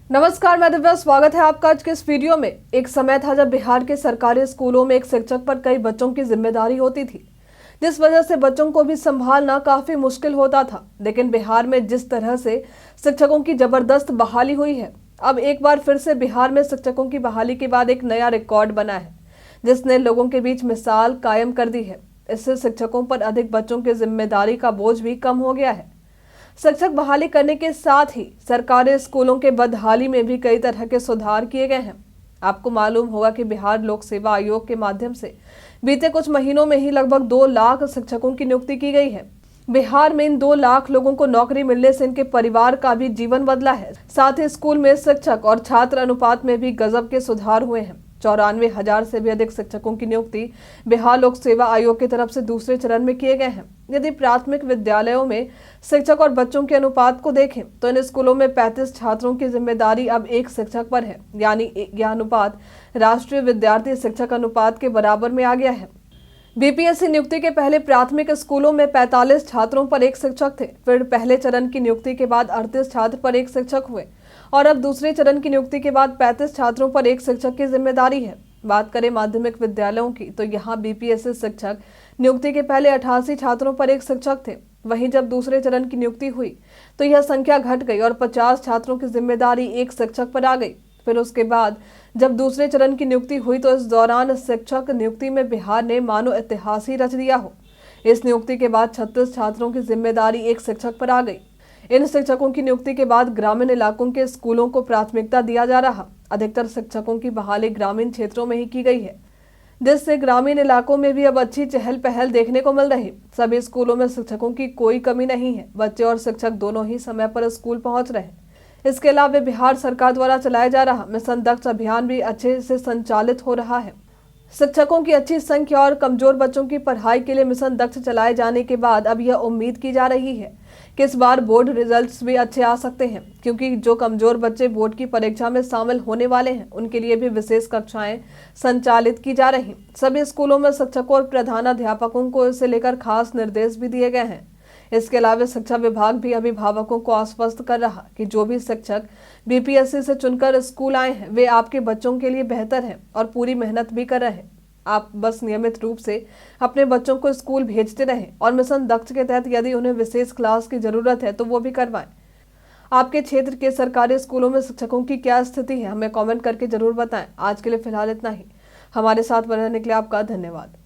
नमस्कार, मैं दिव्या। स्वागत है आपका आज के इस वीडियो में। एक समय था जब बिहार के सरकारी स्कूलों में एक शिक्षक पर कई बच्चों की जिम्मेदारी होती थी, जिस वजह से बच्चों को भी संभालना काफी मुश्किल होता था। लेकिन बिहार में जिस तरह से शिक्षकों की जबरदस्त बहाली हुई है, अब एक बार फिर से बिहार में शिक्षकों की बहाली के बाद एक नया रिकॉर्ड बना है, जिसने लोगों के बीच मिसाल कायम कर दी है। इससे शिक्षकों पर अधिक बच्चों की जिम्मेदारी का बोझ भी कम हो गया है। शिक्षक बहाली करने के साथ ही सरकारी स्कूलों के बदहाली में भी कई तरह के सुधार किए गए हैं। आपको मालूम होगा कि बिहार लोक सेवा आयोग के माध्यम से बीते कुछ महीनों में ही लगभग 2 लाख शिक्षकों की नियुक्ति की गई है। बिहार में इन 2 लाख लोगों को नौकरी मिलने से इनके परिवार का भी जीवन बदला है। साथ ही स्कूल में शिक्षक और छात्र अनुपात में भी गजब के सुधार हुए हैं। 94,000 से भी अधिक शिक्षकों की नियुक्ति बिहार लोक सेवा आयोग की तरफ से दूसरे चरण में किए गए हैं। यदि प्राथमिक विद्यालयों में शिक्षक और बच्चों के अनुपात को देखें तो इन स्कूलों में 35 छात्रों की जिम्मेदारी अब एक शिक्षक पर है, यानी यह अनुपात राष्ट्रीय विद्यार्थी शिक्षक अनुपात के बराबर में आ गया है। बीपीएससी नियुक्ति के पहले प्राथमिक स्कूलों में 45 छात्रों पर एक शिक्षक थे। फिर पहले चरण की नियुक्ति के बाद 38 छात्र पर एक शिक्षक हुए और अब दूसरे चरण की नियुक्ति के बाद 35 छात्रों पर एक शिक्षक की जिम्मेदारी है। बात करें माध्यमिक विद्यालयों की तो यहाँ बीपीएससी शिक्षक नियुक्ति के पहले 88 छात्रों पर एक शिक्षक थे। वहीं जब दूसरे चरण की नियुक्ति हुई तो यह संख्या घट गई और 50 छात्रों की जिम्मेदारी एक शिक्षक पर आ गई। फिर उसके बाद जब दूसरे चरण की नियुक्ति हुई तो इस दौरान शिक्षक नियुक्ति में बिहार ने मानो इतिहास ही रच दिया हो। इस नियुक्ति के बाद 36 छात्रों की जिम्मेदारी एक शिक्षक पर आ गई। इन शिक्षकों की नियुक्ति के बाद ग्रामीण इलाकों के स्कूलों को प्राथमिकता दिया जा रहा। अधिकतर शिक्षकों की बहाली ग्रामीण क्षेत्रों में ही की गई है, जिससे ग्रामीण इलाकों में भी अब अच्छी चहल पहल देखने को मिल रही। सभी स्कूलों में शिक्षकों की कोई कमी नहीं है। बच्चे और शिक्षक दोनों ही समय पर स्कूल पहुंच रहे हैं। इसके अलावा बिहार सरकार द्वारा चलाया जा रहा मिशन दक्ष अभियान भी अच्छे से संचालित हो रहा है। शिक्षकों की अच्छी संख्या और कमजोर बच्चों की पढ़ाई के लिए मिशन दक्ष चलाए जाने के बाद अब यह उम्मीद की जा रही है कि इस बार बोर्ड रिजल्ट्स भी अच्छे आ सकते हैं, क्योंकि जो कमजोर बच्चे बोर्ड की परीक्षा में शामिल होने वाले हैं उनके लिए भी विशेष कक्षाएं संचालित की जा रही। सभी स्कूलों में शिक्षकों और प्रधानाध्यापकों को इसे लेकर खास निर्देश भी दिए गए हैं। इसके अलावा शिक्षा विभाग भी अभिभावकों को आश्वस्त कर रहा कि जो भी शिक्षक बीपीएससी से चुनकर स्कूल आए हैं वे आपके बच्चों के लिए बेहतर हैं और पूरी मेहनत भी कर रहे हैं। आप बस नियमित रूप से अपने बच्चों को स्कूल भेजते रहें और मिशन दक्ष के तहत यदि उन्हें विशेष क्लास की जरूरत है तो वो भी करवाएं। आपके क्षेत्र के सरकारी स्कूलों में शिक्षकों की क्या स्थिति है, हमें कमेंट करके जरूर बताएं। आज के लिए फिलहाल इतना ही। हमारे साथ बने रहने के लिए आपका धन्यवाद।